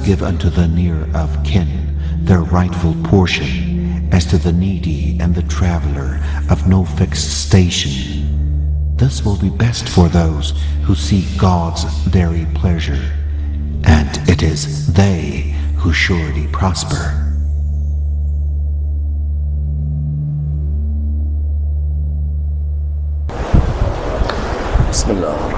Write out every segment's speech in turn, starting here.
give unto the near of kin their rightful portion, as to the needy and the traveler of no fixed station. This will be best for those who seek God's very pleasure, and it is they who surely prosper. Bismillah.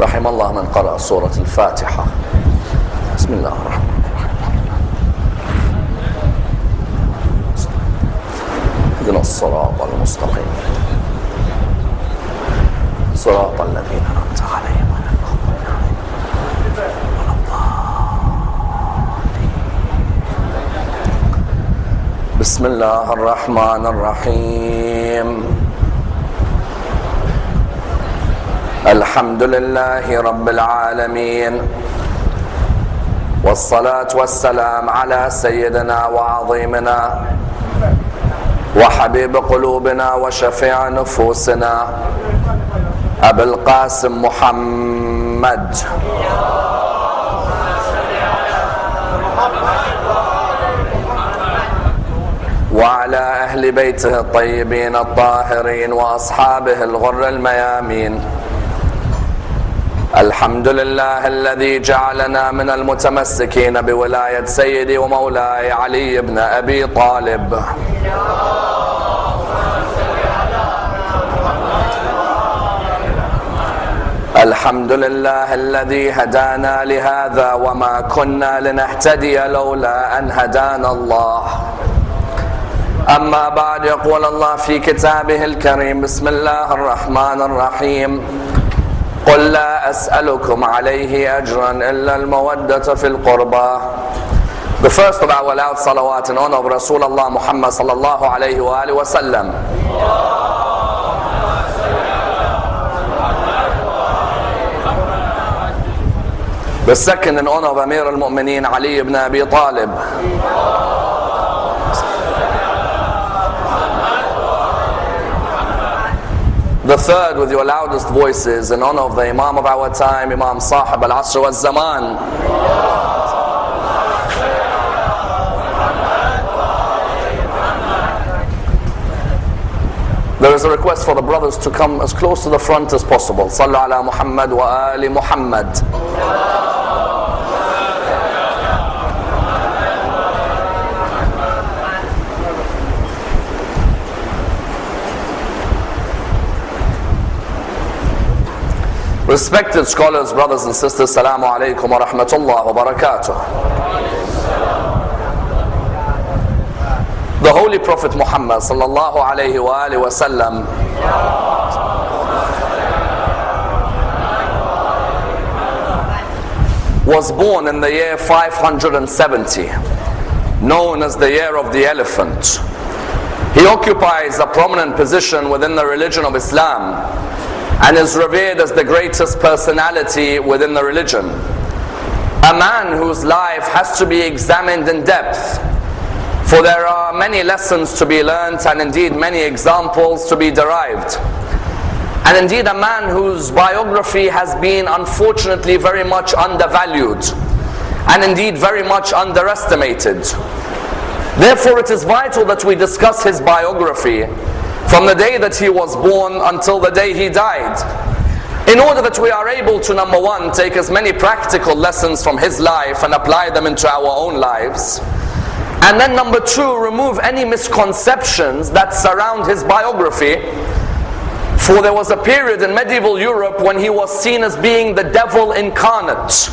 رحم الله من قرأ سورة الفاتحة. بسم الله الرحمن الرحيم. اهدنا الصراط المستقيم صراط الذين أنعمت عليهم غير المغضوب عليهم ولا الضالين. بسم الله الرحمن الرحيم. الحمد لله رب العالمين، والصلاة والسلام على سيدنا وعظيمنا وحبيب قلوبنا وشفيع نفوسنا أبي القاسم محمد وعلى أهل بيته الطيبين الطاهرين وأصحابه الغر الميامين. الحمد لله الذي جعلنا من المتمسكين بولاية سيدي ومولاي علي بن أبي طالب. الحمد لله الذي هدانا لهذا وما كنا لنهتدي لولا أن هدانا الله. أما بعد، يقول الله في كتابه الكريم: بسم الله الرحمن الرحيم. قل لا أسألكم عليه أجرا إلا المودة في القربى. The first of our loud salawat in honor of Rasulullah Muhammad sallallahu alayhi wa alihi wa sallam. The second in honor of Amir al-Mu'mineen Ali ibn Abi Talib. The third with your loudest voices in honor of the Imam of our time, Imam Sahib al-Asr wal-Zaman. There is a request for the brothers to come as close to the front as possible. Sallu ala Muhammad wa ali Muhammad. Respected scholars, brothers and sisters, Assalamu alaikum wa rahmatullah wa barakatuh. The Holy Prophet Muhammad sallallahu alayhi wa alihi wa sallam was born in the year 570, known as the year of the elephant. He occupies a prominent position within the religion of Islam and is revered as the greatest personality within the religion. A man whose life has to be examined in depth, for there are many lessons to be learnt and indeed many examples to be derived. And indeed a man whose biography has been unfortunately very much undervalued and indeed very much underestimated. Therefore it is vital that we discuss his biography from the day that he was born until the day he died, in order that we are able to, number one, take as many practical lessons from his life and apply them into our own lives, and then number two, remove any misconceptions that surround his biography. For there was a period in medieval Europe when he was seen as being the devil incarnate,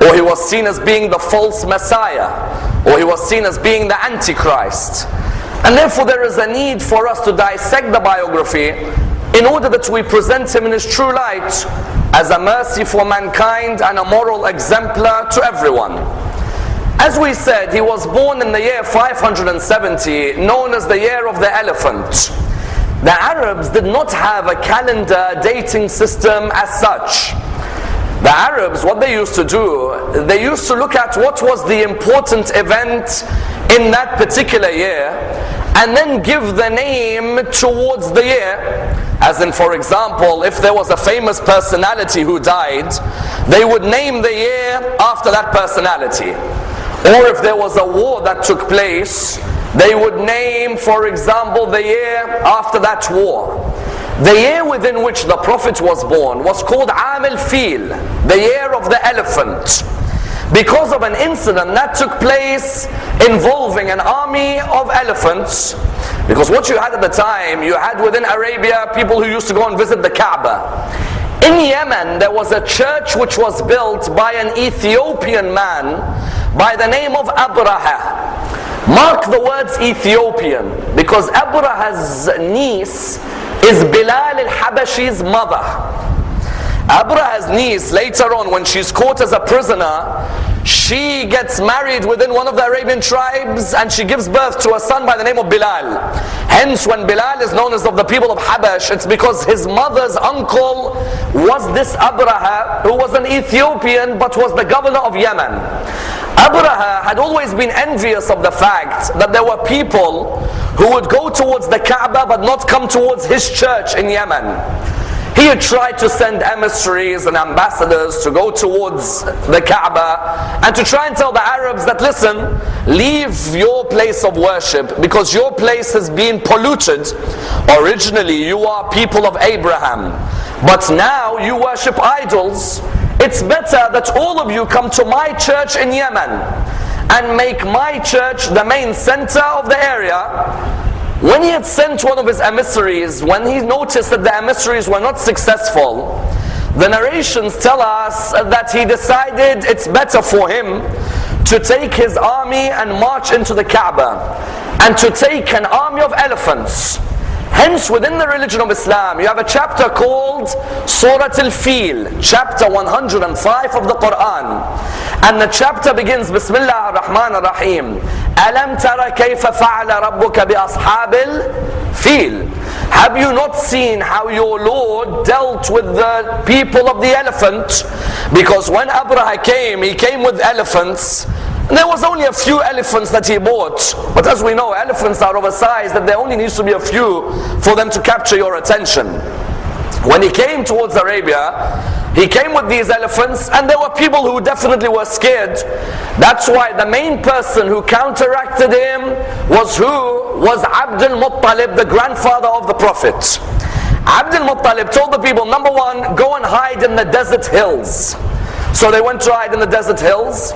or he was seen as being the false Messiah, or he was seen as being the Antichrist. And therefore there is a need for us to dissect the biography in order that we present him in his true light as a mercy for mankind and a moral exemplar to everyone. As we said, he was born in the year 570, known as the year of the elephant. The Arabs did not have a calendar dating system as such. The Arabs, what they used to do, they used to look at what was the important event in that particular year, and then give the name towards the year. As in, for example, if there was a famous personality who died, they would name the year after that personality. Or if there was a war that took place, they would name, for example, the year after that war. The year within which the Prophet was born was called Am al-Fil, the year of the elephant, because of an incident that took place involving an army of elephants. Because what you had at the time, you had within Arabia people who used to go and visit the Kaaba. In Yemen, there was a church which was built by an Ethiopian man by the name of Abraha. Mark the words Ethiopian, because Abraha's niece is Bilal al-Habashi's mother. Abraha's niece, later on when she's caught as a prisoner, she gets married within one of the Arabian tribes and she gives birth to a son by the name of Bilal. Hence, when Bilal is known as of the people of Habash, it's because his mother's uncle was this Abraha, who was an Ethiopian but was the governor of Yemen. Abraha had always been envious of the fact that there were people who would go towards the Kaaba but not come towards his church in Yemen. He had tried to send emissaries and ambassadors to go towards the Kaaba and to try and tell the Arabs that, listen, leave your place of worship because your place has been polluted. Originally you are people of Abraham, but now you worship idols. It's better that all of you come to my church in Yemen and make my church the main center of the area. When he had sent one of his emissaries, when he noticed that the emissaries were not successful, the narrations tell us that he decided it's better for him to take his army and march into the Kaaba and to take an army of elephants. Hence, within the religion of Islam, you have a chapter called Surah Al-Fil, chapter 105 of the Quran. And the chapter begins, Bismillah ar-Rahman ar-Rahim. Alam tara kayfa fa'ala rabbuka bi ashabil fil. Have you not seen how your Lord dealt with the people of the elephant? Because when Abraha came, he came with elephants. There was only a few elephants that he bought. But as we know, elephants are oversized, that there only needs to be a few for them to capture your attention. When he came towards Arabia, he came with these elephants, and there were people who definitely were scared. That's why the main person who counteracted him was who? Was Abdul Muttalib, the grandfather of the Prophet. Abdul Muttalib told the people, number one, go and hide in the desert hills. So they went to hide in the desert hills.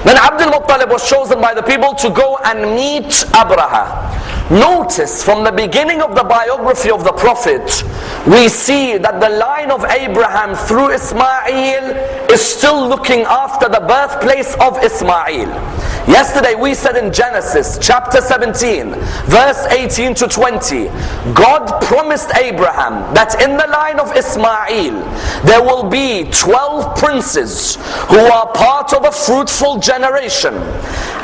Then Abdul Muttalib was chosen by the people to go and meet Abraha. Notice from the beginning of the biography of the Prophet, we see that the line of Abraham through Ismail is still looking after the birthplace of Ismail. Yesterday we said in Genesis chapter 17 verse 18 to 20, God promised Abraham that in the line of Ismail there will be 12 princes who are part of a fruitful generation.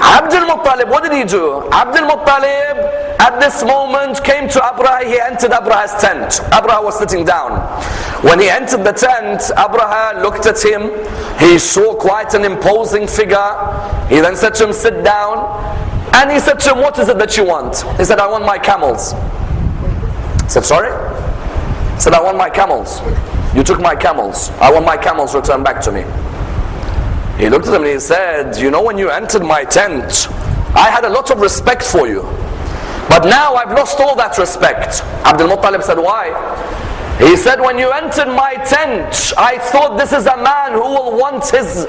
Abdul Muttalib, what did he do? Abdul Muttalib at this moment came to Abraha. He entered Abraha's tent. Abraha was sitting down. When he entered the tent, Abraha looked at him. He saw quite an imposing figure. He then said to him, sit down. And he said to him, what is it that you want? He said, I want my camels. He said, sorry? He said, I want my camels. You took my camels. I want my camels returned back to me. He looked at him and he said, you know, when you entered my tent, I had a lot of respect for you. But now I've lost all that respect. Abdul Muttalib said, why? He said, when you entered my tent, I thought this is a man who will want his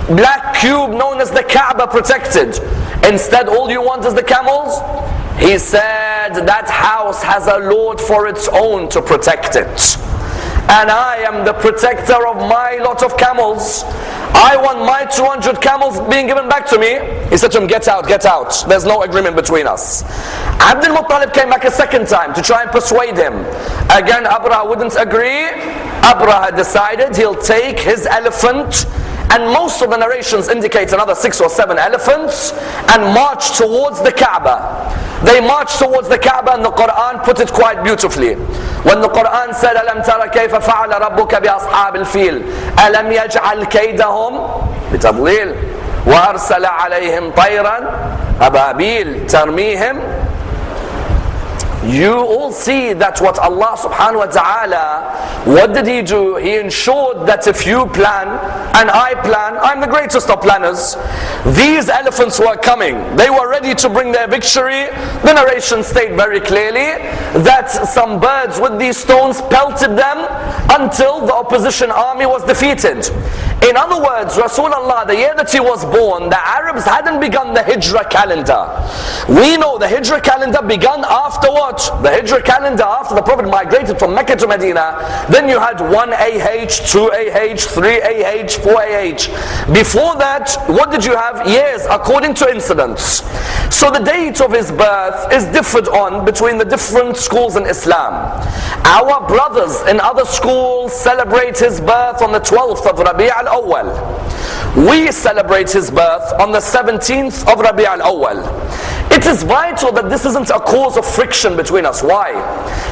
black cube known as the Kaaba protected. Instead, all you want is the camels? He said, that house has a Lord for its own to protect it. And I am the protector of my lot of camels. I want my 200 camels being given back to me. He said to him, get out, get out. There's no agreement between us. Abdul Muttalib came back a second time to try and persuade him. Again, Abraha wouldn't agree. Abraha decided he'll take his elephant, and most of the narrations indicate another 6 or 7 elephants, and march towards the Kaaba. They marched towards the Kaaba, and the Quran put it quite beautifully. When the Quran said, أَلَمْ تَرَ كَيْفَ فَعَلَ رَبُّكَ بِأَصْحَابِ الْفِيلِ أَلَمْ يَجْعَلْ كَيْدَهُمْ بِتَضْلِيلٍ وَأَرْسَلَ عَلَيْهِمْ طَيْرًا أَبَابِيلَ تَرْمِيهِمْ. You all see that what Allah subhanahu wa ta'ala, what did He do? He ensured that if you plan and I plan, I'm the greatest of planners. These elephants were coming. They were ready to bring their victory. The narration stated very clearly that some birds with these stones pelted them until the opposition army was defeated. In other words, Rasulullah, the year that he was born, the Arabs hadn't begun the Hijrah calendar. We know the Hijrah calendar began after what? The Hijrah calendar after the Prophet migrated from Mecca to Medina. Then you had 1 AH, 2 AH, 3 AH, 4 AH. Before that, what did you have? Years according to incidents. So the date of his birth is differed on between the different schools in Islam. Our brothers in other schools celebrate his birth on the 12th of Rabi' al-Awwal. We celebrate his birth on the 17th of Rabi' al-Awwal. It is vital that this isn't a cause of friction between us. Why?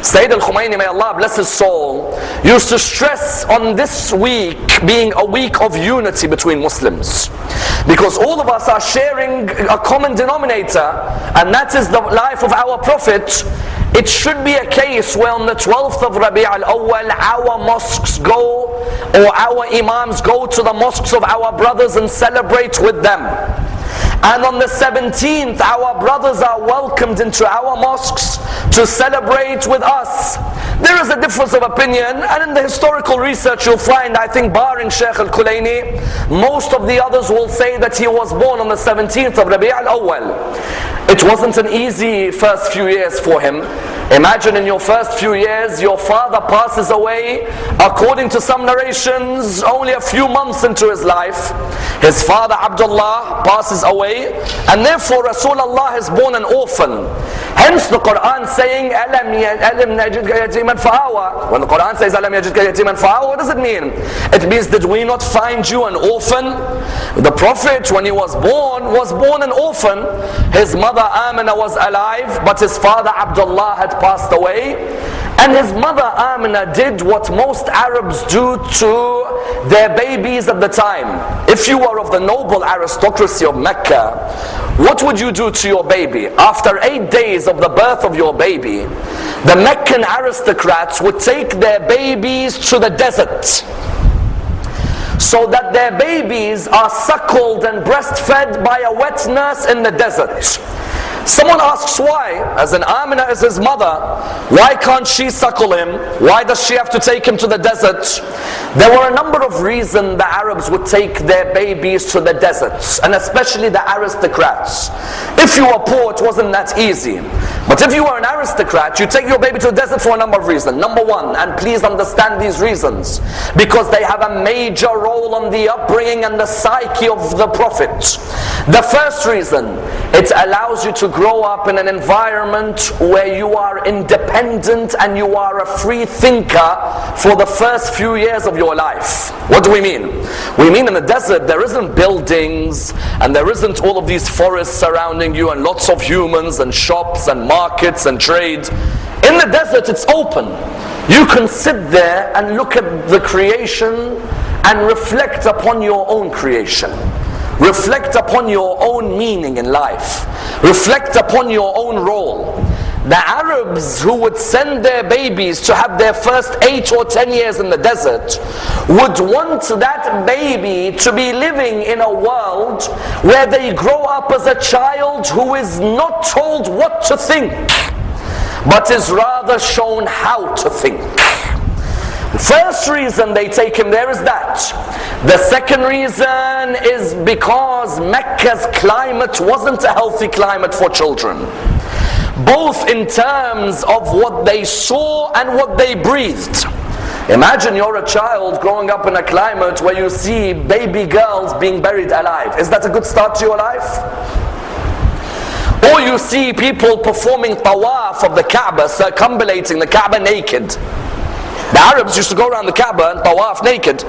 Sayyid al-Khumaini, may Allah bless his soul, used to stress on this week being a week of unity between Muslims. Because all of us are sharing a common denominator, and that is the life of our Prophet. It should be a case where on the 12th of Rabi' al-Awwal our mosques go, or our imams go to the mosques of our brothers and celebrate with them. And on the 17th our brothers are welcomed into our mosques to celebrate with us. There is a difference of opinion, and in the historical research you'll find, I think barring Shaykh al-Kulaini, most of the others will say that he was born on the 17th of Rabi' al-Awwal. It wasn't an easy first few years for him. Imagine in your first few years your father passes away, according to some narrations only a few months into his life. His father Abdullah passes away, and therefore Rasulullah is born an orphan. Hence the Quran saying أَلَمْ يَجِدْكَ يَتِيمًا فَآوَى. When the Quran says أَلَمْ يَجِدْكَ يَتِيمًا فَآوَى, what does it mean? It means, did we not find you an orphan? The Prophet, when he was born an orphan. His mother Amina was alive, but his father Abdullah had passed away. And his mother Amina did what most Arabs do to their babies at the time. If you were of the noble aristocracy of Mecca, what would you do to your baby? After 8 days of the birth of your baby, the Meccan aristocrats would take their babies to the desert, so that their babies are suckled and breastfed by a wet nurse in the desert. Someone asks why, as in Amina is his mother, why can't she suckle him? Why does she have to take him to the desert? There were a number of reasons the Arabs would take their babies to the deserts, and especially the aristocrats. If you were poor, it wasn't that easy. But if you were an aristocrat, you take your baby to the desert for a number of reasons. Number one, and please understand these reasons, because they have a major role on the upbringing and the psyche of the Prophet. The first reason, it allows you to grow up in an environment where you are independent and you are a free thinker for the first few years of your life. What do we mean? We mean in the desert there isn't buildings and there isn't all of these forests surrounding you and lots of humans and shops and markets and trade. In the desert it's open. You can sit there and look at the creation and reflect upon your own creation. Reflect upon your own meaning in life. Reflect upon your own role. The Arabs who would send their babies to have their first 8 or 10 years in the desert would want that baby to be living in a world where they grow up as a child who is not told what to think, but is rather shown how to think. The first reason they take him there is that. The second reason is because Mecca's climate wasn't a healthy climate for children, both in terms of what they saw and what they breathed. Imagine you're a child growing up in a climate where you see baby girls being buried alive. Is that a good start to your life? Or you see people performing tawaf of the Kaaba, circumambulating the Kaaba naked. The Arabs used to go around the Kaaba and tawaf naked,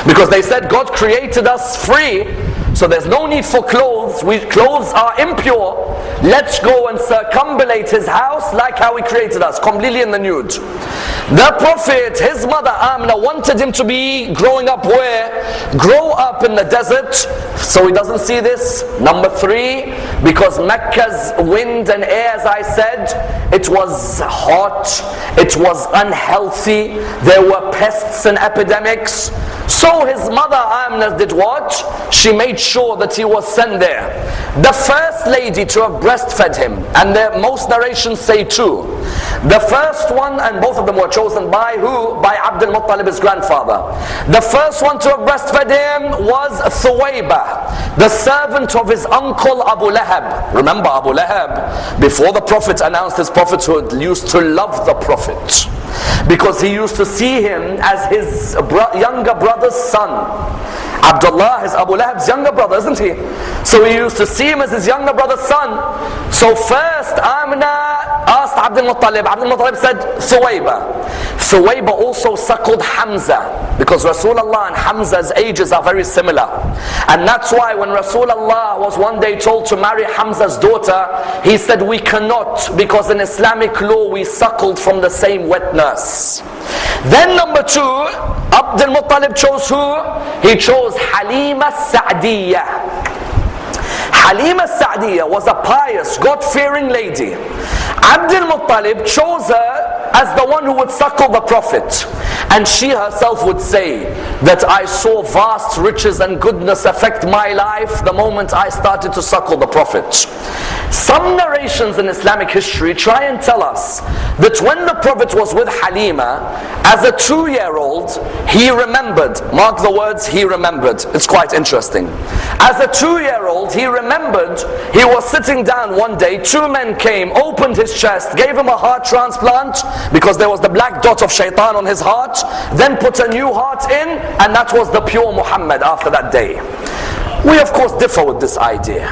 because they said God created us free, So there's no need for clothes. Clothes are impure. Let's go and circumambulate his house like how he created us, completely in the nude. The Prophet, his mother Amna, wanted him to be growing up where? Grow up in the desert, so he doesn't see this. Number 3, because Mecca's wind and air, as I said, it was hot, it was unhealthy, there were pests and epidemics. So his mother Amna did what? She made sure that he was sent there. The first lady to have breastfed him, and most narrations say 2. The first one, and both of them were chosen by who? By Abdul Muttalib, his grandfather. The first one to have breastfed him was Thuwayba, the servant of his uncle Abu Lahab. Remember Abu Lahab, before the Prophet announced his prophethood, used to love the Prophet, because he used to see him as his younger brother's son. Abdullah is Abu Lahab's younger brother, isn't he? So he used to see him as his younger brother's son. So first Amna asked Abdul Muttalib. Abdul Muttalib said Thuwayba. Thuwayba also suckled Hamza, because Rasulullah and Hamza's ages are very similar. And that's why when Rasulullah was one day told to marry Hamza's daughter, he said, we cannot, because in Islamic law we suckled from the same wet nurse. Then number 2, Abdul Muttalib chose who? He chose Halima Sa'diyah. Halima Sa'diyah was a pious, God-fearing lady. Abdul Muttalib chose her as the one who would suckle the Prophet. And she herself would say that I saw vast riches and goodness affect my life the moment I started to suckle the Prophet. Some narrations in Islamic history try and tell us that when the Prophet was with Halima, as a 2-year-old, he remembered. Mark the words, he remembered. It's quite interesting. As a 2-year-old, he remembered he was sitting down one day, 2 men came, opened his chest, gave him a heart transplant, because there was the black dot of shaitan on his heart, then put a new heart in, and that was the pure Muhammad after that day. We of course differ with this idea.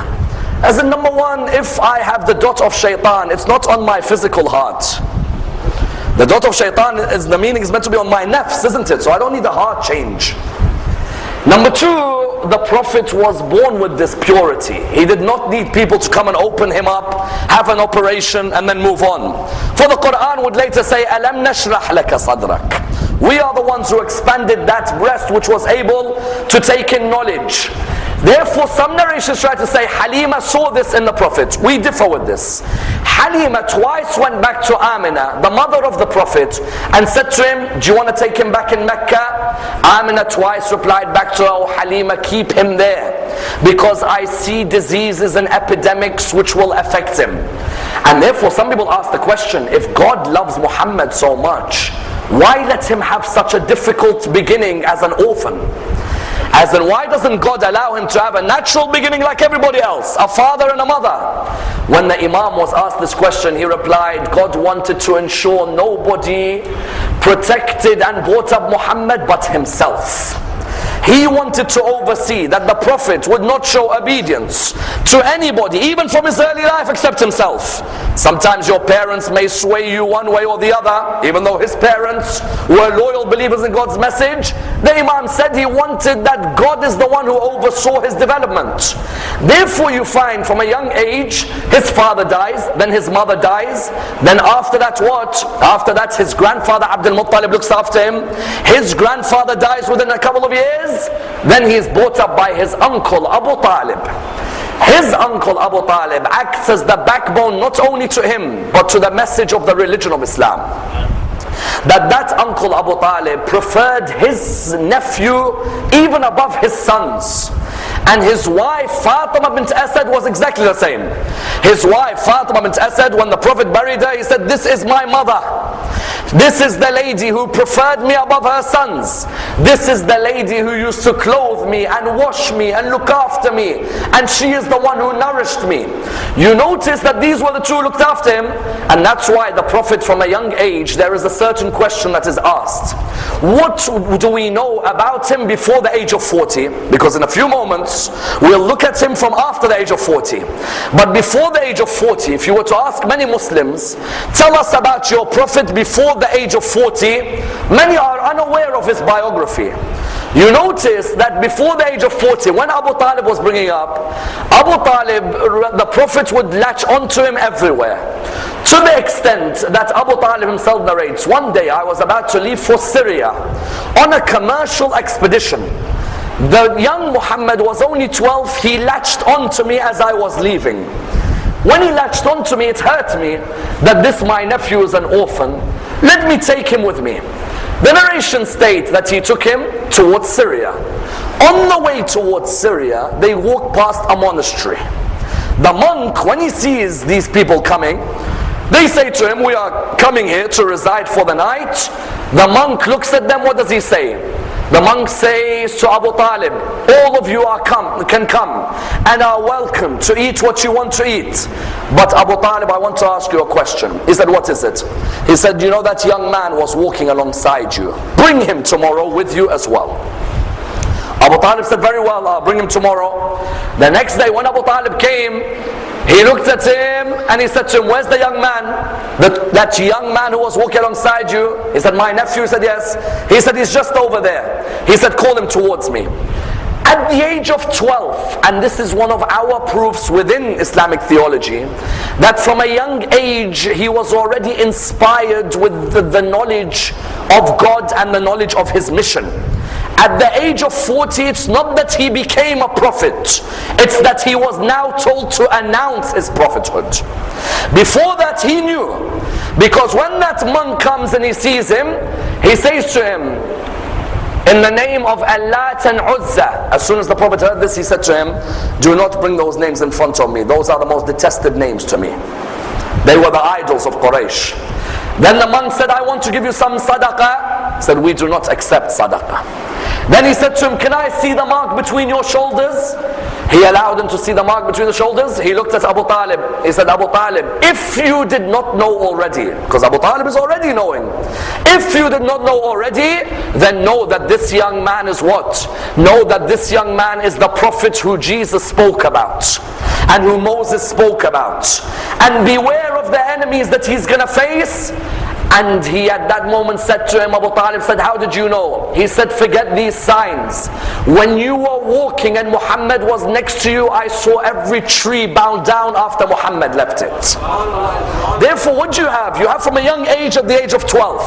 As in, number 1, if I have the dot of shaitan, it's not on my physical heart. The dot of shaitan, the meaning is meant to be on my nafs, isn't it? So I don't need a heart change. Number 2, the Prophet was born with this purity. He did not need people to come and open him up, have an operation, and then move on. For the Quran would later say, Alam nashrah laka sadrak. We are the ones who expanded that breast which was able to take in knowledge. Therefore, some narrations try to say Halima saw this in the Prophet. We differ with this. Halima twice went back to Amina, the mother of the Prophet, and said to him, do you want to take him back in Mecca? Amina twice replied back to her, oh Halima, keep him there, because I see diseases and epidemics which will affect him. And therefore some people ask the question, if God loves Muhammad so much, why let him have such a difficult beginning as an orphan? As in, why doesn't God allow him to have a natural beginning like everybody else, a father and a mother? When the Imam was asked this question, he replied, God wanted to ensure nobody protected and brought up Muhammad but himself. He wanted to oversee that the Prophet would not show obedience to anybody, even from his early life, except himself. Sometimes your parents may sway you one way or the other, even though his parents were loyal believers in God's message. The Imam said he wanted that God is the one who oversaw his development. Therefore you find from a young age, his father dies, then his mother dies, then after that what? After that his grandfather Abdul Muttalib looks after him. His grandfather dies within a couple of years. Then he is brought up by his uncle Abu Talib. His uncle Abu Talib acts as the backbone not only to him but to the message of the religion of Islam. That uncle Abu Talib preferred his nephew even above his sons. And his wife Fatima bint Asad was exactly the same. His wife Fatima bint Asad, when the Prophet buried her, he said, this is my mother. This is the lady who preferred me above her sons. This is the lady who used to clothe me and wash me and look after me. And she is the one who nourished me. You notice that these were the two who looked after him. And that's why the Prophet from a young age, there is a certain question that is asked. What do we know about him before the age of 40? Because in a few moments, we'll look at him from after the age of 40. But before the age of 40, if you were to ask many Muslims, tell us about your Prophet before the age of 40, many are unaware of his biography. You notice that before the age of 40, when Abu Talib was bringing up, Abu Talib, the Prophet would latch onto him everywhere. To the extent that Abu Talib himself narrates, one day I was about to leave for Syria on a commercial expedition. The young Muhammad was only 12, he latched onto me as I was leaving. When he latched onto me, it hurt me that this my nephew is an orphan. Let me take him with me. The narration states that he took him towards Syria. On the way towards Syria, they walked past a monastery. The monk, when he sees these people coming, they say to him, we are coming here to reside for the night. The monk looks at them, what does he say? The monk says to Abu Talib, all of you can come and are welcome to eat what you want to eat. But Abu Talib, I want to ask you a question. He said, what is it? He said, you know that young man was walking alongside you. Bring him tomorrow with you as well. Abu Talib said, very well, I'll bring him tomorrow. The next day when Abu Talib came, he looked at him and he said to him, where's the young man? That young man who was walking alongside you? He said, my nephew. He said, yes. He said, he's just over there. He said, call him towards me. At the age of 12, and this is one of our proofs within Islamic theology, that from a young age he was already inspired with the knowledge of God and the knowledge of his mission. At the age of 40, it's not that he became a prophet, it's that he was now told to announce his prophethood. Before that he knew, because when that monk comes and he sees him, he says to him, in the name of Allat and Uzza. As soon as the Prophet heard this, he said to him, do not bring those names in front of me. Those are the most detested names to me. They were the idols of Quraysh. Then the monk said, I want to give you some sadaqah. He said, we do not accept sadaqah. Then he said to him, can I see the mark between your shoulders? He allowed him to see the mark between the shoulders. He looked at Abu Talib. He said, Abu Talib, if you did not know already, because Abu Talib is already knowing. If you did not know already, then know that this young man is what? Know that this young man is the prophet who Jesus spoke about and who Moses spoke about. And beware of the enemies that he's going to face. And he at that moment said to him, Abu Talib said, how did you know? He said, forget these signs. When you were walking and Muhammad was next to you, I saw every tree bow down after Muhammad left it. Therefore, what do you have? You have from a young age at the age of 12.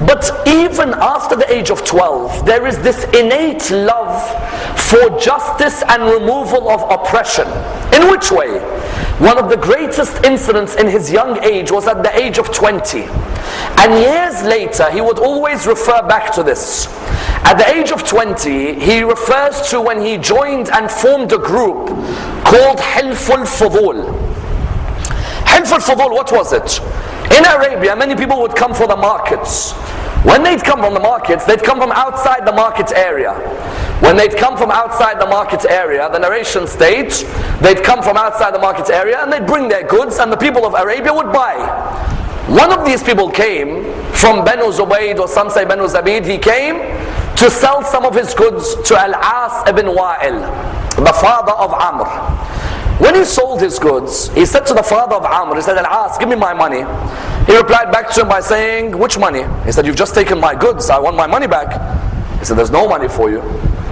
But even after the age of 12, there is this innate love for justice and removal of oppression. In which way? One of the greatest incidents in his young age was at the age of 20. And years later, he would always refer back to this. At the age of 20, he refers to when he joined and formed a group called Hilful Fudul. Hilful Fudul, what was it? In Arabia, many people would come for the markets. When they'd come from the markets, they'd come from outside the market area. When they'd come from outside the market area, the narration states, they'd come from outside the market area and they'd bring their goods and the people of Arabia would buy. One of these people came from Banu Zubayd, or some say Banu Zabid. He came to sell some of his goods to Al-As ibn Wa'il, the father of Ammar. When he sold his goods, he said to the father of Ammar, he said, Al-As, give me my money. He replied back to him by saying, which money? He said, you've just taken my goods, I want my money back. He said, there's no money for you.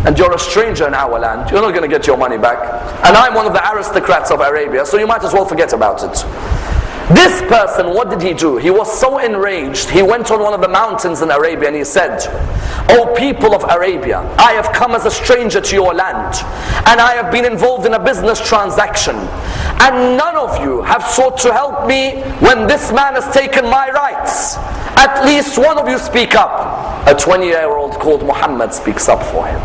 And you're a stranger in our land, you're not going to get your money back. And I'm one of the aristocrats of Arabia, so you might as well forget about it. This person, what did he do? He was so enraged, he went on one of the mountains in Arabia and he said, O people of Arabia, I have come as a stranger to your land and I have been involved in a business transaction and none of you have sought to help me when this man has taken my rights. At least one of you speak up. A 20-year-old called Muhammad speaks up for him.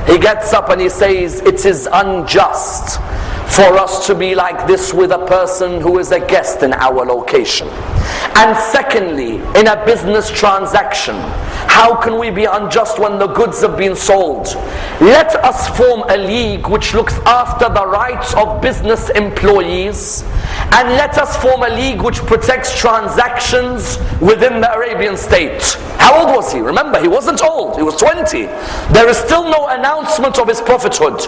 He gets up and he says, it is unjust for us to be like this with a person who is a guest in our location. And secondly, in a business transaction, how can we be unjust when the goods have been sold? Let us form a league which looks after the rights of business employees, and let us form a league which protects transactions within the Arabian state. How old was he? Remember, he wasn't old, he was 20. There is still no announcement of his prophethood.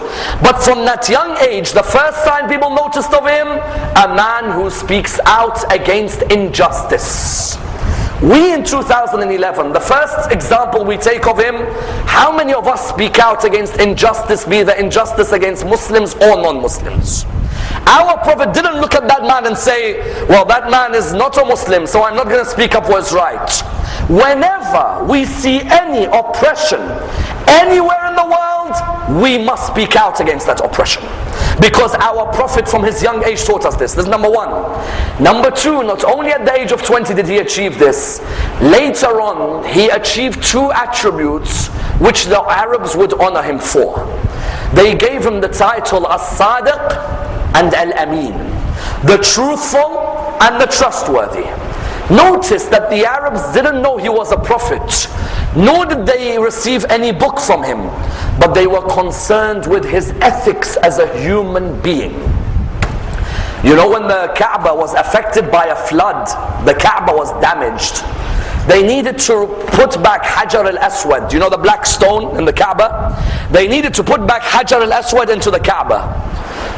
But from that young age, the first sign people noticed of him, a man who speaks out against injustice. We in 2011, the first example we take of him, how many of us speak out against injustice, be the injustice against Muslims or non-Muslims? Our Prophet didn't look at that man and say, well, that man is not a Muslim, so I'm not going to speak up what's right. Whenever we see any oppression anywhere in the world, we must speak out against that oppression. Because our Prophet from his young age taught us this. This is number one. Number two, not only at the age of 20 did he achieve this, later on he achieved two attributes which the Arabs would honor him for. They gave him the title As-Sadiq and Al-Amin, the truthful and the trustworthy. Notice that the Arabs didn't know he was a prophet, nor did they receive any book from him, but they were concerned with his ethics as a human being. You know, when the Kaaba was affected by a flood, the Kaaba was damaged. They needed to put back Hajar al-Aswad. You know the black stone in the Kaaba? They needed to put back Hajar al-Aswad into the Kaaba.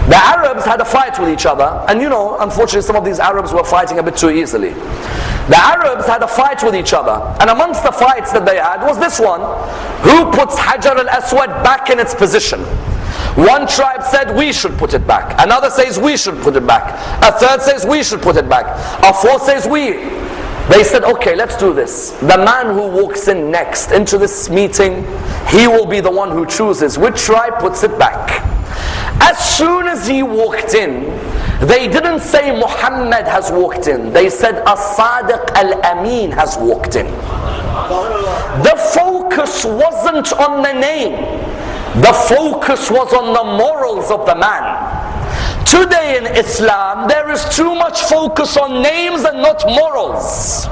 The Arabs had a fight with each other, and you know, unfortunately some of these Arabs were fighting a bit too easily. The Arabs had a fight with each other, and amongst the fights that they had was this one: who puts Hajar al-Aswad back in its position? One tribe said we should put it back, another says we should put it back, a third says we should put it back, a fourth says we. They said, okay, let's do this. The man who walks in next into this meeting, he will be the one who chooses which tribe puts it back. As soon as he walked in, they didn't say Muhammad has walked in. They said As-Sadiq Al-Amin has walked in. The focus wasn't on the name. The focus was on the morals of the man. Today in Islam, there is too much focus on names and not morals.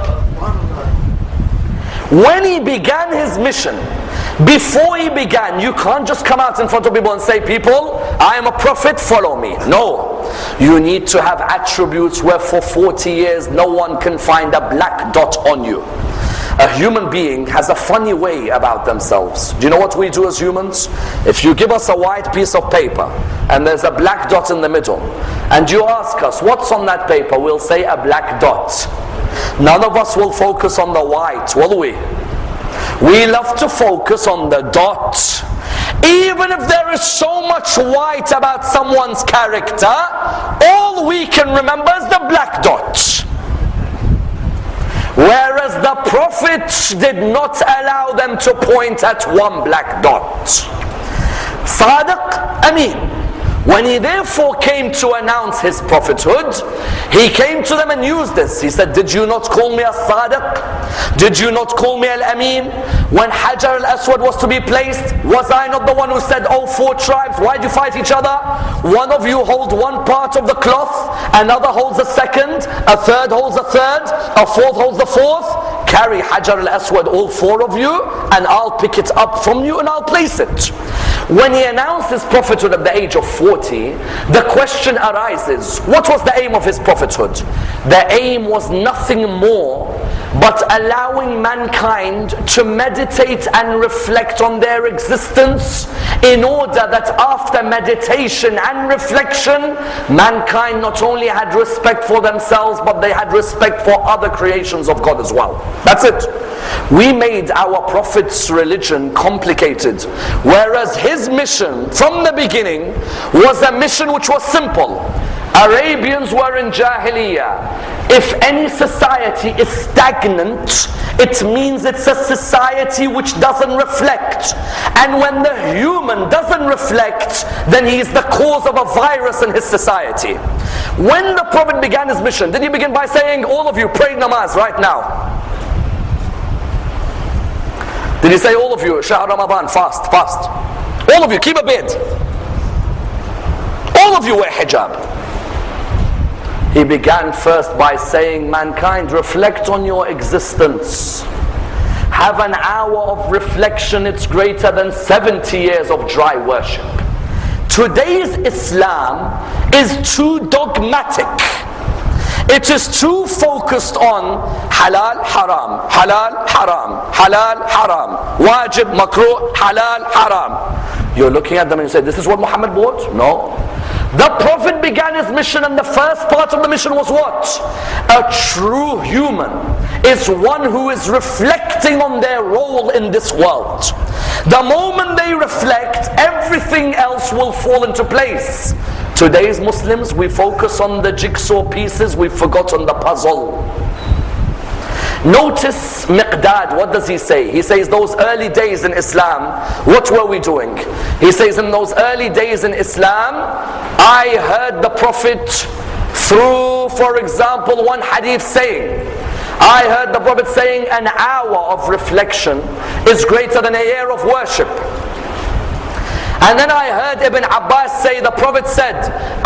When he began his mission, before he began, you can't just come out in front of people and say, people, I am a prophet, follow me. No, you need to have attributes where for 40 years no one can find a black dot on you. A human being has a funny way about themselves. Do you know what we do as humans? If you give us a white piece of paper and there's a black dot in the middle, and you ask us, what's on that paper? We'll say a black dot. None of us will focus on the white, will we? We love to focus on the dot. Even if there is so much white about someone's character, all we can remember is the black dot. Whereas the Prophet did not allow them to point at one black dot. Sadiq, Amin. When he therefore came to announce his prophethood, he came to them and used this. He said, did you not call me As-Sadiq? Did you not call me Al-Amin? When Hajar al-Aswad was to be placed, was I not the one who said, oh, four tribes, why'd you fight each other? One of you holds one part of the cloth, another holds the second, a third holds the third, a fourth holds the fourth. Carry Hajar al-Aswad, all four of you, and I'll pick it up from you and I'll place it. When he announced his prophethood at the age of 40, the question arises, what was the aim of his prophethood? The aim was nothing more but allowing mankind to meditate and reflect on their existence, in order that after meditation and reflection, mankind not only had respect for themselves, but they had respect for other creations of God as well. That's it. We made our Prophet's religion complicated, whereas his mission from the beginning was a mission which was simple. Arabians were in Jahiliyyah. If any society is stagnant, it means it's a society which doesn't reflect. And when the human doesn't reflect, then he is the cause of a virus in his society. When the Prophet began his mission, did he begin by saying, all of you pray namaz right now? Did he say, all of you, Shahr Ramadan, fast, fast? All of you, keep a bed. All of you wear hijab. He began first by saying, mankind, reflect on your existence. Have an hour of reflection, it's greater than 70 years of dry worship. Today's Islam is too dogmatic. It is too focused on halal, haram, halal, haram, halal, haram, wajib, makruh, halal, haram. You're looking at them and you say, this is what Muhammad bought? No. The Prophet began his mission, and the first part of the mission was what? A true human is one who is reflecting on their role in this world. The moment they reflect, everything else will fall into place. Today's Muslims, we focus on the jigsaw pieces, we've forgotten the puzzle. Notice Miqdad, what does he say? He says those early days in Islam, what were we doing? He says in those early days in Islam, I heard the Prophet through, for example, one hadith saying, I heard the Prophet saying an hour of reflection is greater than a year of worship. And then I heard Ibn Abbas say, the Prophet said,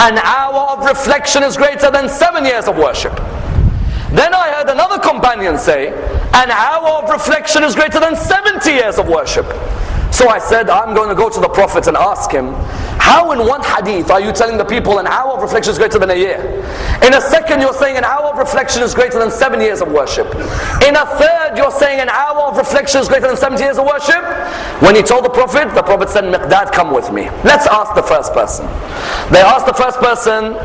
an hour of reflection is greater than 7 years of worship. Then I heard another companion say, an hour of reflection is greater than 70 years of worship. So I said, I'm going to go to the Prophet and ask him, how in one hadith are you telling the people an hour of reflection is greater than a year? In a second you're saying an hour of reflection is greater than 7 years of worship. In a third you're saying an hour of reflection is greater than 70 years of worship. When he told the Prophet said, Miqdad, come with me. Let's ask the first person. They asked the first person,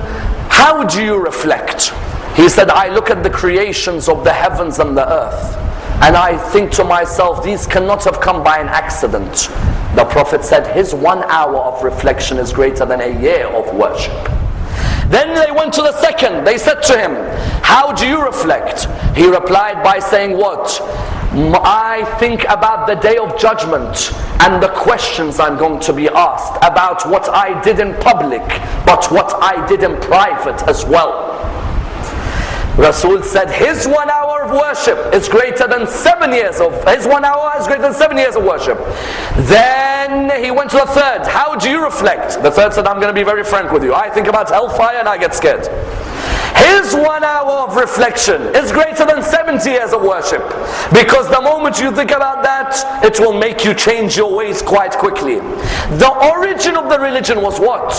how do you reflect? He said, I look at the creations of the heavens and the earth, and I think to myself, these cannot have come by an accident. The Prophet said, his 1 hour of reflection is greater than a year of worship. Then they went to the second. They said to him, how do you reflect? He replied by saying what? I think about the day of judgment and the questions I'm going to be asked about what I did in public, but what I did in private as well. Rasul said his 1 hour of worship is greater than 7 years of, his 1 hour is greater than 7 years of worship. Then he went to the third. How do you reflect? The third said, I'm going to be very frank with you. I think about hellfire and I get scared. His 1 hour of reflection is greater than 70 years of worship. Because the moment you think about that, it will make you change your ways quite quickly. The origin of the religion was what?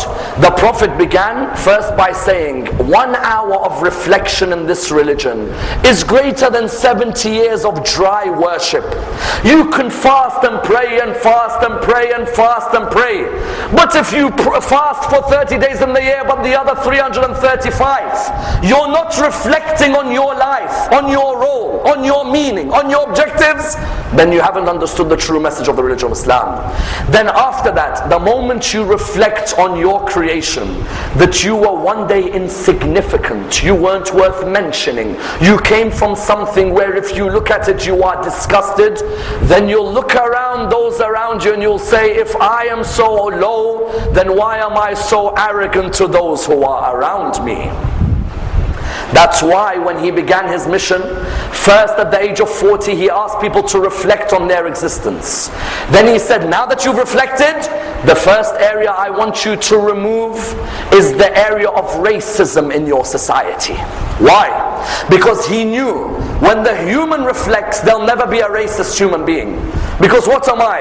The Prophet began first by saying, 1 hour of reflection in this religion is greater than 70 years of dry worship. You can fast and pray and fast and pray and fast and pray. But if you fast for 30 days in the year, but the other 335, you're not reflecting on your life, on your role, on your meaning, on your objectives, then you haven't understood the true message of the religion of Islam. Then after that, the moment you reflect on your creation, that you were one day insignificant, you weren't worth mentioning, you came from something where if you look at it you are disgusted, then you'll look around those around you and you'll say, if I am so low, then why am I so arrogant to those who are around me? That's why when he began his mission, first at the age of 40 he asked people to reflect on their existence. Then he said, now that you've reflected, the first area I want you to remove is the area of racism in your society. Why? Because he knew when the human reflects, there'll never be a racist human being. Because what am I?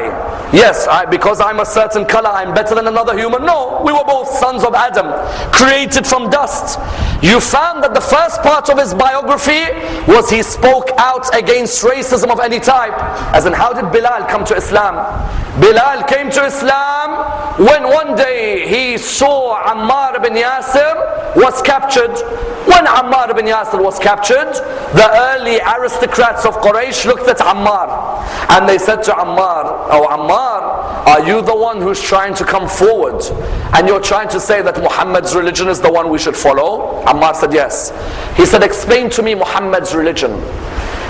Yes, because I'm a certain color, I'm better than another human. No, we were both sons of Adam, created from dust. You found that the first part of his biography was he spoke out against racism of any type. As in, how did Bilal come to Islam? Bilal came to Islam when one day he saw Ammar ibn Yasir was captured. When Ammar ibn Yasir was captured, the early aristocrats of Quraysh looked at Ammar and they said to Ammar, oh Ammar, are you the one who's trying to come forward and you're trying to say that Muhammad's religion is the one we should follow? Ammar said yes. He said, explain to me Muhammad's religion.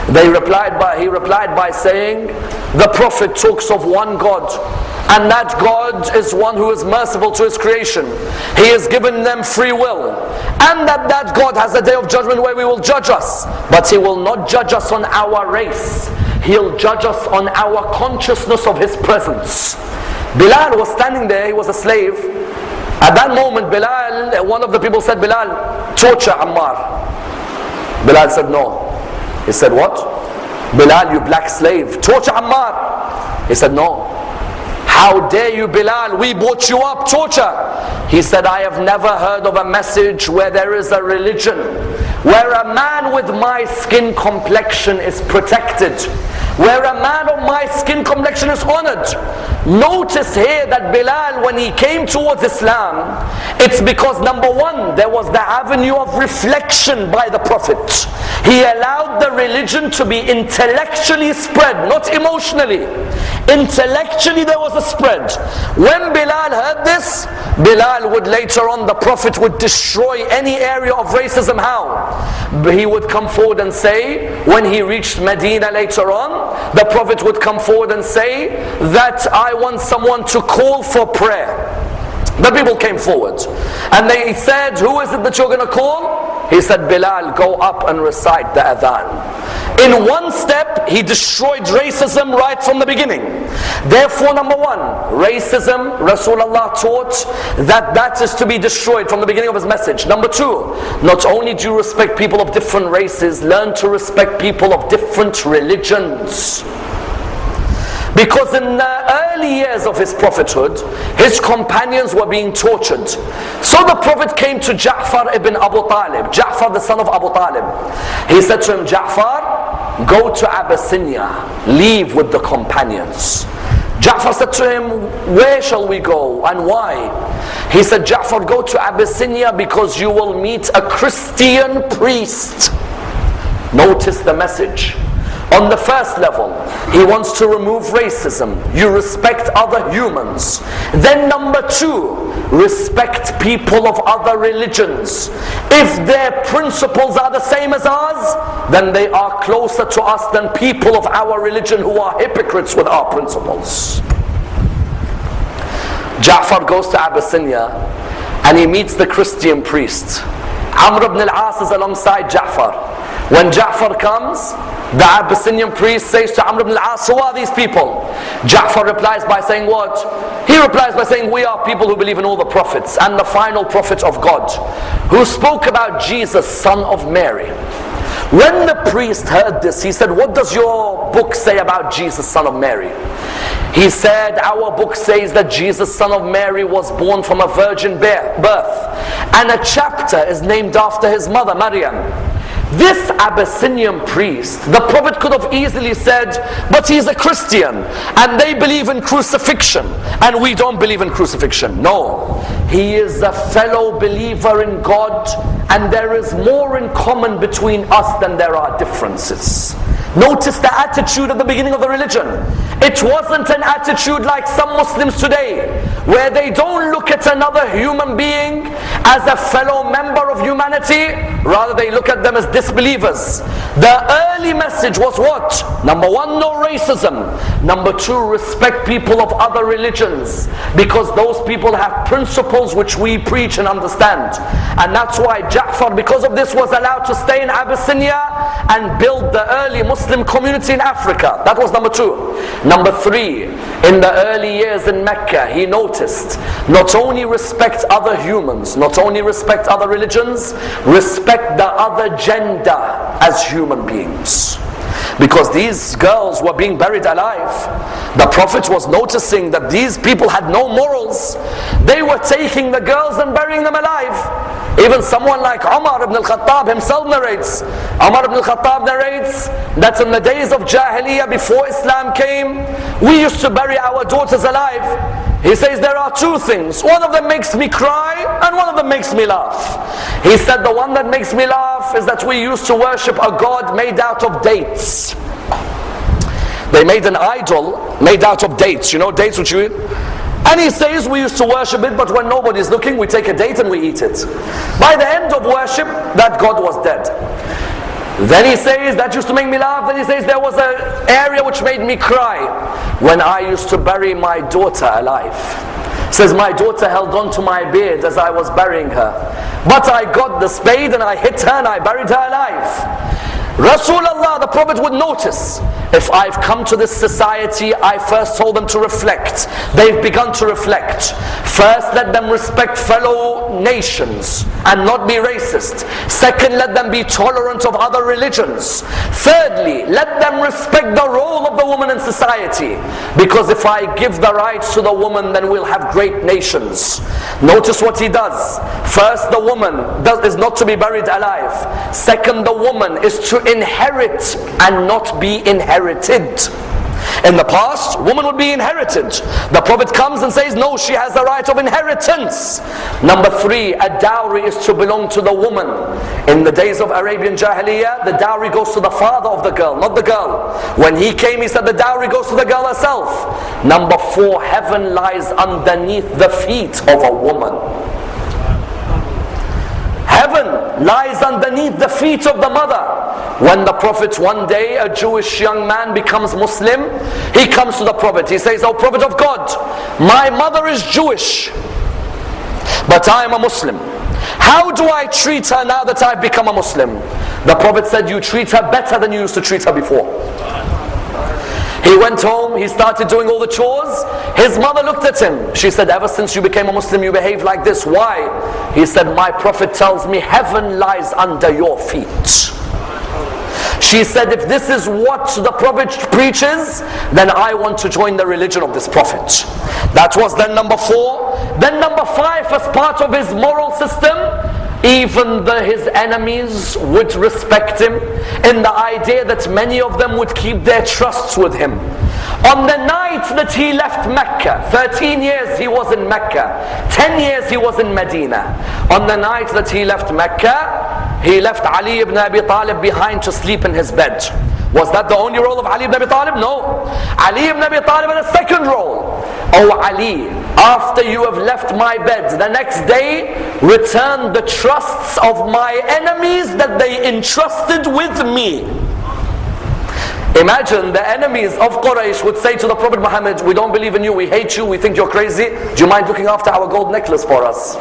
He replied by saying, the Prophet talks of one God, and that God is one who is merciful to his creation. He has given them free will, and that God has a day of judgment where he will judge us, but he will not judge us on our race. He'll judge us on our consciousness of his presence. Bilal was standing there, he was a slave. At that moment, Bilal, one of the people said, Bilal, torture Ammar. Bilal said no. He said, what? Bilal, you black slave, torture Ammar. He said, no. How dare you, Bilal, we brought you up, torture. He said, I have never heard of a message where there is a religion where a man with my skin complexion is protected, where a man of my skin complexion is honored. Notice here that Bilal, when he came towards Islam, it's because number one, there was the avenue of reflection by the Prophet. He allowed the religion to be intellectually spread, not emotionally. Intellectually there was a spread. When Bilal heard this, Bilal would later on, the Prophet would destroy any area of racism. How? He would come forward and say, when he reached Medina later on, the Prophet would come forward and say that I want someone to call for prayer. The people came forward and they said, who is it that you're going to call? He said, Bilal, go up and recite the adhan. In one step, he destroyed racism right from the beginning. Therefore, number one, racism, Rasulullah taught that is to be destroyed from the beginning of his message. Number two, not only do you respect people of different races, learn to respect people of different religions. Because in the early years of his prophethood, his companions were being tortured. So the Prophet came to Ja'far ibn Abu Talib, Ja'far the son of Abu Talib. He said to him, Ja'far, go to Abyssinia, leave with the companions. Ja'far said to him, where shall we go and why? He said, Ja'far, go to Abyssinia because you will meet a Christian priest. Notice the message. On the first level, he wants to remove racism. You respect other humans. Then number two, respect people of other religions. If their principles are the same as ours, then they are closer to us than people of our religion who are hypocrites with our principles. Ja'far goes to Abyssinia and he meets the Christian priest. Amr ibn al-As is alongside Ja'far. When Ja'far comes, the Abyssinian priest says to Amr ibn al-As, who are these people? Ja'far replies by saying what? He replies by saying, we are people who believe in all the prophets and the final prophet of God, who spoke about Jesus, son of Mary. When the priest heard this, he said, what does your book say about Jesus, son of Mary? He said, our book says that Jesus, son of Mary, was born from a virgin birth, and a chapter is named after his mother, Maryam. This Abyssinian priest, the Prophet could have easily said, but he's a Christian and they believe in crucifixion and we don't believe in crucifixion. No, he is a fellow believer in God and there is more in common between us than there are differences. Notice the attitude at the beginning of the religion. It wasn't an attitude like some Muslims today, where they don't look at another human being as a fellow member of humanity, rather they look at them as disbelievers. The early message was what? Number one, no racism. Number two, respect people of other religions, because those people have principles which we preach and understand. And that's why Ja'far, because of this, was allowed to stay in Abyssinia and build the early Muslim community in Africa. That was number two. Number three, in the early years in Mecca, he noticed, not only respect other humans, not only respect other religions, respect the other gender as human beings. Because these girls were being buried alive. The Prophet was noticing that these people had no morals. They were taking the girls and burying them alive. Even someone like Ammar ibn al-Khattab himself narrates. Ammar ibn al-Khattab narrates that in the days of Jahiliyyah, before Islam came, we used to bury our daughters alive. He says there are two things. One of them makes me cry and one of them makes me laugh. He said the one that makes me laugh is that we used to worship a god made out of dates. They made an idol made out of dates. You know dates which you eat? And he says we used to worship it, but when nobody's looking, we take a date and we eat it. By the end of worship, that god was dead. Then he says that used to make me laugh. Then he says there was an area which made me cry when I used to bury my daughter alive. He says my daughter held on to my beard as I was burying her, but I got the spade and I hit her and I buried her alive. Rasulullah, the Prophet, would notice, if I've come to this society, I first told them to reflect. They've begun to reflect. First, let them respect fellow own nations and not be racist. Second, let them be tolerant of other religions. Thirdly, let them respect the role of the woman in society, because if I give the rights to the woman, then we'll have great nations. Notice what he does. First, the woman is not to be buried alive. Second, the woman is to inherit and not be inherited. In the past, woman would be inherited. The Prophet comes and says, no, she has the right of inheritance. Number three, a dowry is to belong to the woman. In the days of Arabian Jahiliyyah, the dowry goes to the father of the girl, not the girl. When he came, he said the dowry goes to the girl herself. Number four, heaven lies underneath the feet of a woman. Heaven lies underneath the feet of the mother. When the Prophet, one day, a Jewish young man becomes Muslim, he comes to the Prophet. He says, "O Prophet of God, my mother is Jewish, but I am a Muslim. How do I treat her now that I've become a Muslim?" The Prophet said, "You treat her better than you used to treat her before." He went home, he started doing all the chores. His mother looked at him. She said, "Ever since you became a Muslim, you behave like this. Why?" He said, "My Prophet tells me heaven lies under your feet." She said, "If this is what the Prophet preaches, then I want to join the religion of this Prophet." That was then number four. Then number five, as part of his moral system, even his enemies would respect him, in the idea that many of them would keep their trusts with him. On the night that he left Mecca, 13 years he was in Mecca, 10 years he was in Medina. On the night that he left Mecca, he left Ali ibn Abi Talib behind to sleep in his bed. Was that the only role of Ali ibn Abi Talib? No. Ali ibn Abi Talib had a second role. "O Ali, after you have left my bed, the next day, return the trusts of my enemies that they entrusted with me." Imagine the enemies of Quraysh would say to the Prophet Muhammad, "We don't believe in you, we hate you, we think you're crazy. Do you mind looking after our gold necklace for us?"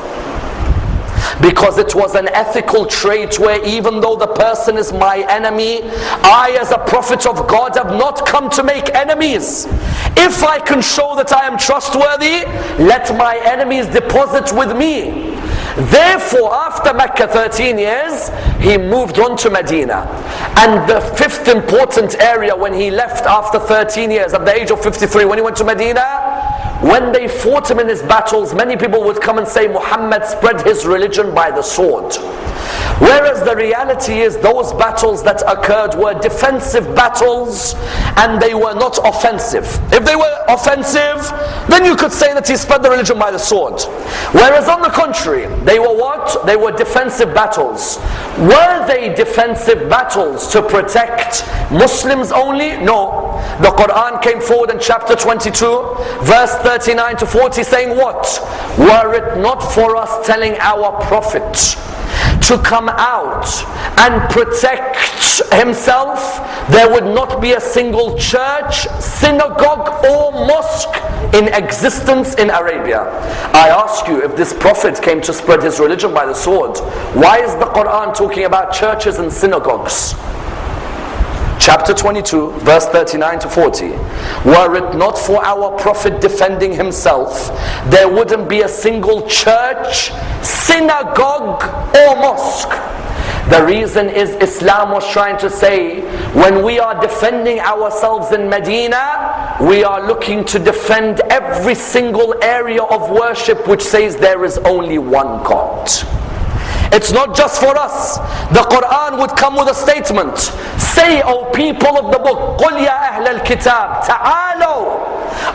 Because it was an ethical trait where even though the person is my enemy, I as a prophet of God have not come to make enemies. If I can show that I am trustworthy, let my enemies deposit with me. Therefore, after Mecca 13 years, he moved on to Medina. And the fifth important area when he left after 13 years, at the age of 53, when he went to Medina, when they fought him in his battles, many people would come and say, "Muhammad spread his religion by the sword." Whereas the reality is those battles that occurred were defensive battles and they were not offensive. If they were offensive, then you could say that he spread the religion by the sword. Whereas on the contrary, they were what? They were defensive battles. Were they defensive battles to protect Muslims only? No. The Quran came forward in chapter 22, verse 39 to 40, saying what? "Were it not for us telling our Prophet to come out and protect himself, there would not be a single church, synagogue or mosque in existence in Arabia." I ask you, if this Prophet came to spread his religion by the sword, why is the Quran talking about churches and synagogues? Chapter 22, verse 39 to 40. "Were it not for our Prophet defending himself, there wouldn't be a single church, synagogue or mosque." The reason is Islam was trying to say, when we are defending ourselves in Medina, we are looking to defend every single area of worship which says there is only one God. It's not just for us. The Quran would come with a statement. Say, "O people of the book, قُلْ يَا أَهْلَ الْكِتَابِ تَعَالَوْا."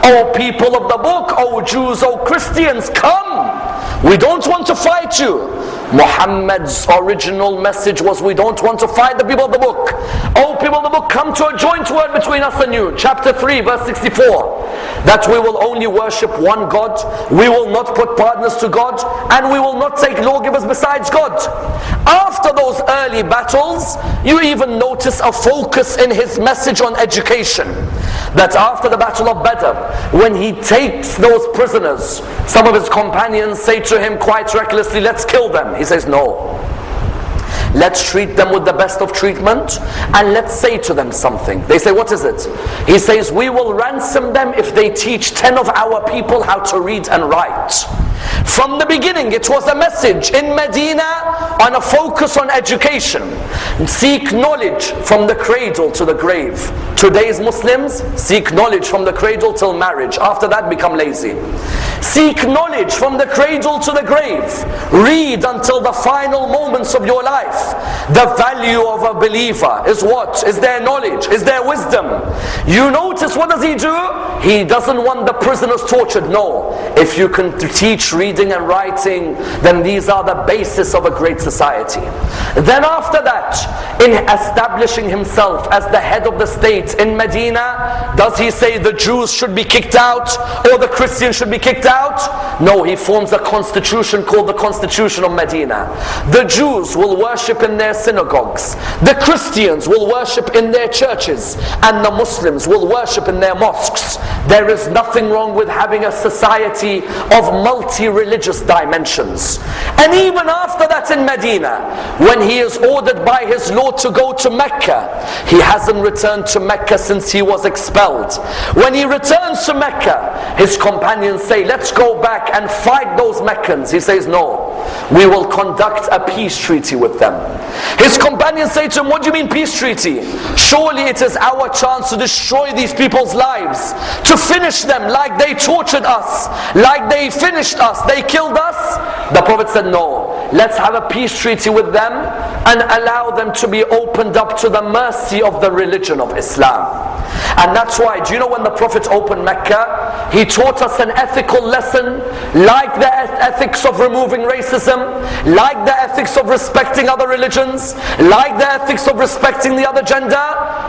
O people of the book, O Jews, O Christians, come. We don't want to fight you. Muhammad's original message was, we don't want to fight the people of the book. O people of the book, come to a joint word between us and you. Chapter 3, verse 64. That we will only worship one God, we will not put partners to God, and we will not take lawgivers besides God. After those early battles, you even notice a focus in his message on education. That after the battle of Badr, when he takes those prisoners, some of his companions say to him quite recklessly, "Let's kill them." He says, "No. Let's treat them with the best of treatment and let's say to them something." They say, "What is it?" He says, "We will ransom them if they teach 10 of our people how to read and write." From the beginning, it was a message in Medina on a focus on education. Seek knowledge from the cradle to the grave. Today's Muslims seek knowledge from the cradle till marriage. After that, become lazy. Seek knowledge from the cradle to the grave. Read until the final moments of your life. The value of a believer is what? Is their knowledge, is their wisdom. You notice, what does he do? He doesn't want the prisoners tortured. No. If you can teach reading and writing, then these are the basis of a great society. Then after that, in establishing himself as the head of the state in Medina, does he say the Jews should be kicked out or the Christians should be kicked out? No, he forms a constitution called the Constitution of Medina. The Jews will worship in their synagogues, the Christians will worship in their churches, and the Muslims will worship in their mosques. There is nothing wrong with having a society of multi-religious dimensions. And even after that in Medina, when he is ordered by his Lord to go to Mecca, he hasn't returned to Mecca since he was expelled. When he returns to Mecca, his companions say, let's go back and fight those Meccans. He says, no, we will conduct a peace treaty with them. His companions say to him, what do you mean peace treaty? Surely it is our chance to destroy these people's lives, to finish them like they tortured us, like they finished us, they killed us. The Prophet said, no, let's have a peace treaty with them and allow them to be opened up to the mercy of the religion of Islam. And that's why, do you know when the Prophet opened Mecca, he taught us an ethical lesson, like the ethics of removing racism, like the ethics of respecting other religions, like the ethics of respecting the other gender.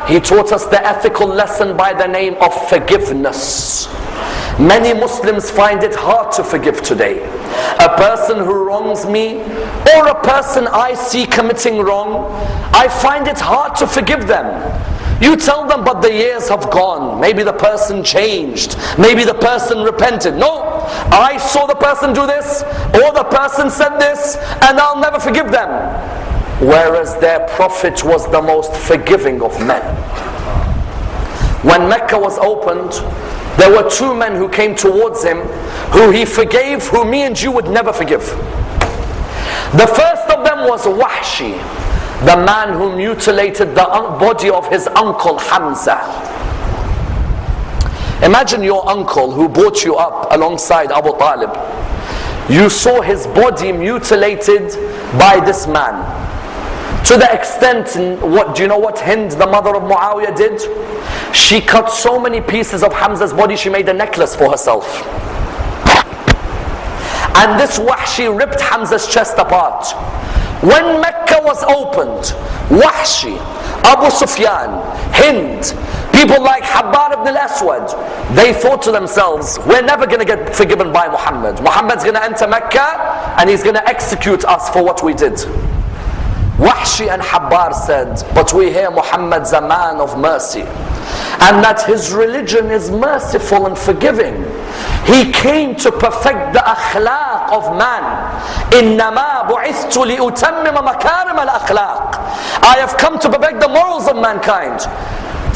He taught us the ethical lesson by the name of forgiveness. Many Muslims find it hard to forgive today. A person who wrongs me, or a person I see committing wrong, I find it hard to forgive them. You tell them, but the years have gone. Maybe the person changed. Maybe the person repented. No, I saw the person do this, or the person said this, and I'll never forgive them. Whereas their Prophet was the most forgiving of men. When Mecca was opened, there were two men who came towards him, who he forgave, who me and you would never forgive. The first of them was Wahshi, the man who mutilated the body of his uncle Hamza. Imagine your uncle who brought you up alongside Abu Talib. You saw his body mutilated by this man. To the extent, do you know what Hind, the mother of Muawiyah, did? She cut so many pieces of Hamza's body, she made a necklace for herself. And this Wahshi ripped Hamza's chest apart. When Mecca was opened, Wahshi, Abu Sufyan, Hind, people like Ammar ibn al-Aswad, they thought to themselves, we're never going to get forgiven by Muhammad. Muhammad's going to enter Mecca and he's going to execute us for what we did. Wahshi and Ammar said, but we hear Muhammad's a man of mercy, and that his religion is merciful and forgiving. He came to perfect the akhlaq of man. إِنَّمَا بُعِثْتُ لِأُتَمِّمَ مَكَارِمَ الْأَخْلَاقِ. I have come to perfect the morals of mankind.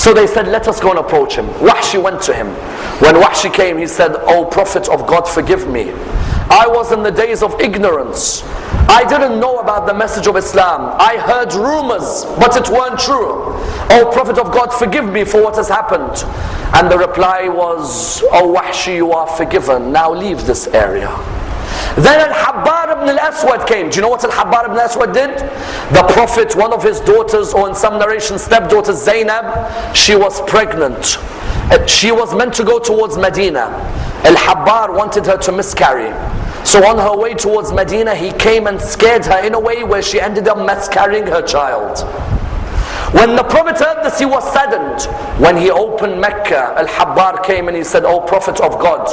So they said, let us go and approach him. Wahshi went to him. When Wahshi came, he said, O Prophet of God, forgive me. I was in the days of ignorance. I didn't know about the message of Islam. I heard rumors, but it weren't true. O Prophet of God, forgive me for what has happened. And the reply was, O Wahshi, you are forgiven. Now leave this area. Then Al-Ammar ibn al-Aswad came. Do you know what Al-Ammar ibn al-Aswad did? The Prophet, one of his daughters, or in some narrations stepdaughter Zainab, she was pregnant. She was meant to go towards Medina. Al-Ammar wanted her to miscarry. So on her way towards Medina, he came and scared her in a way where she ended up miscarrying her child. When the Prophet heard this, he was saddened. When he opened Mecca, Al-Ammar came and he said, O Prophet of God,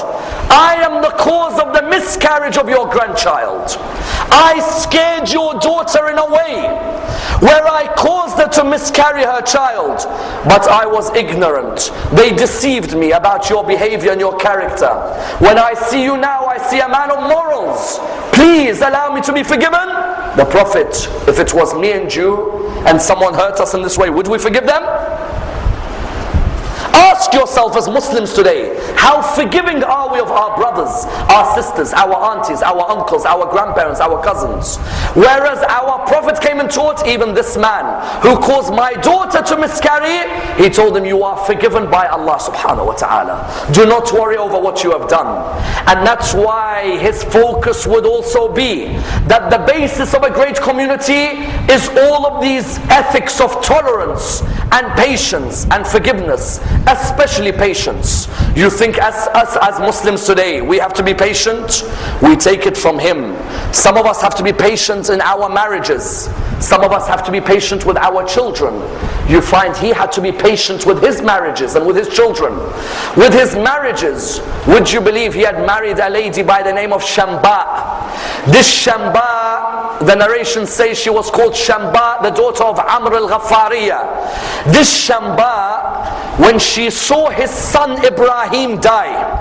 I am the cause of the miscarriage of your grandchild. I scared your daughter in a way where I caused her to miscarry her child, but I was ignorant. They deceived me about your behavior and your character. When I see you now, I see a man of morals. Please allow me to be forgiven. The Prophet, if it was me and you, and someone hurt us in this way, would we forgive them? Ask yourself as Muslims today, how forgiving are we of our brothers, our sisters, our aunties, our uncles, our grandparents, our cousins? Whereas our Prophet came and taught even this man who caused my daughter to miscarry, he told him, you are forgiven by Allah subhanahu wa ta'ala. Do not worry over what you have done. And that's why his focus would also be that the basis of a great community is all of these ethics of tolerance and patience and forgiveness, especially patience. You think as Muslims today, we have to be patient? We take it from him. Some of us have to be patient in our marriages. Some of us have to be patient with our children. You find he had to be patient with his marriages and with his children. With his marriages, would you believe he had married a lady by the name of Shamba? This Shamba, the narration says she was called Shamba, the daughter of Ammar al-Ghaffariya. This Shamba, when she saw his son Ibrahim die,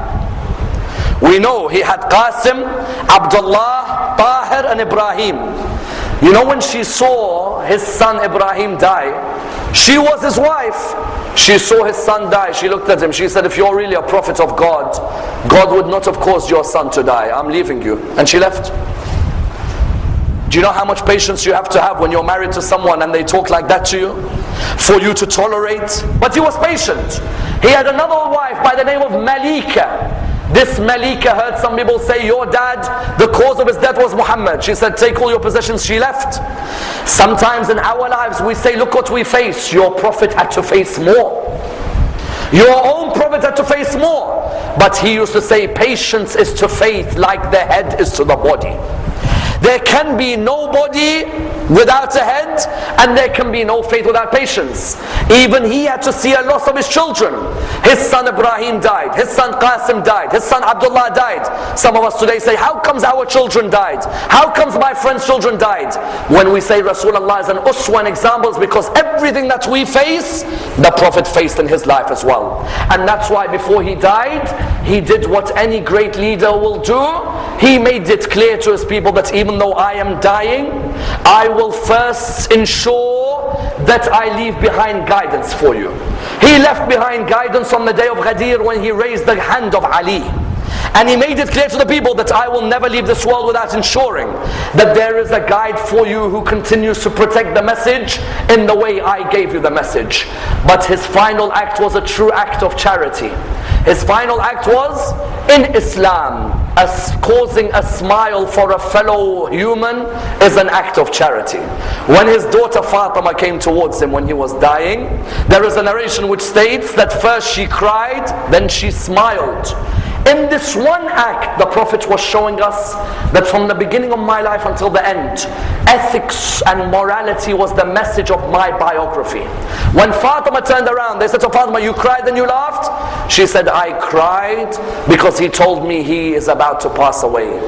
we know he had Qasim, Abdullah, Tahir and Ibrahim. You know, when she saw his son Ibrahim die, she was his wife. She saw his son die. She looked at him. She said, if you're really a prophet of God, God would not have caused your son to die. I'm leaving you. And she left. Do you know how much patience you have to have when you're married to someone and they talk like that to you? For you to tolerate. But he was patient. He had another wife by the name of Malika. This Malika, heard some people say, your dad, the cause of his death was Muhammad. She said, take all your possessions. She left. Sometimes in our lives we say, look what we face. Your prophet had to face more. Your own prophet had to face more. But he used to say, patience is to faith like the head is to the body. There can be no body without a head, and there can be no faith without patience. Even he had to see a loss of his children. His son Ibrahim died, his son Qasim died, his son Abdullah died. Some of us today say, how comes our children died? How comes my friend's children died? When we say Rasulullah is an uswa, an example, is because everything that we face, the Prophet faced in his life as well. And that's why before he died, he did what any great leader will do. He made it clear to his people that even though I am dying, I will first ensure that I leave behind guidance for you. He left behind guidance on the day of Ghadir when he raised the hand of Ali. And he made it clear to the people that I will never leave this world without ensuring that there is a guide for you who continues to protect the message in the way I gave you the message. But his final act was a true act of charity. His final act was, in Islam, as causing a smile for a fellow human is an act of charity. When his daughter Fatima came towards him when he was dying, there is a narration which states that first she cried, then she smiled. In this one act, the Prophet was showing us that from the beginning of my life until the end, ethics and morality was the message of my biography. When Fatima turned around, they said to Fatima, you cried and you laughed? She said, I cried because he told me he is about to pass away.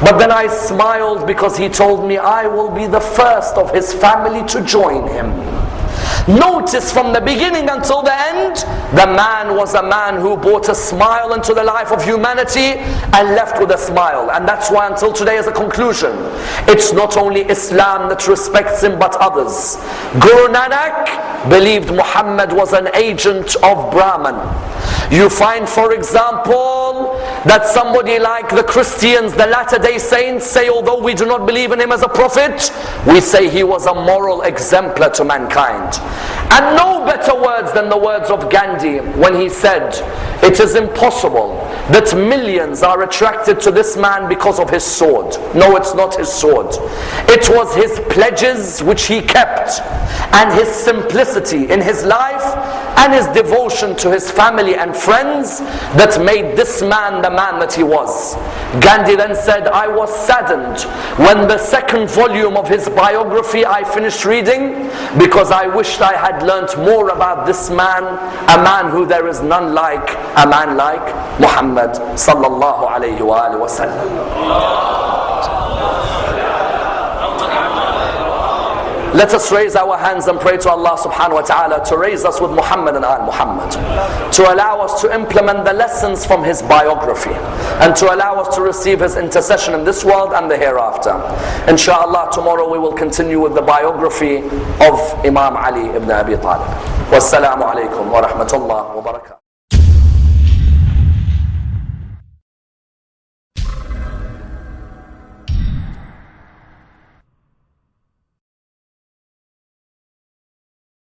But then I smiled because he told me I will be the first of his family to join him. Notice from the beginning until the end, the man was a man who brought a smile into the life of humanity and left with a smile. And that's why until today, as a conclusion, it's not only Islam that respects him but others. Guru Nanak believed Muhammad was an agent of Brahman. You find, for example, that somebody like the Christians, the Latter-day Saints, say although we do not believe in him as a prophet, we say he was a moral exemplar to mankind. And no better words than the words of Gandhi when he said, it is impossible that millions are attracted to this man because of his sword. No, it's not his sword. It was his pledges which he kept, and his simplicity in his life, and his devotion to his family and friends that made this man the man that he was. Gandhi then said, I was saddened when the second volume of his biography I finished reading, because I wished I had learnt more about this man, a man who there is none like, a man like Muhammad sallallahu alayhi wa sallam. Let us raise our hands and pray to Allah subhanahu wa ta'ala to raise us with Muhammad and Al Muhammad, to allow us to implement the lessons from his biography, and to allow us to receive his intercession in this world and the hereafter. Inshallah, tomorrow we will continue with the biography of Imam Ali ibn Abi Talib. Wassalamu alaikum wa rahmatullah wa barakatuh.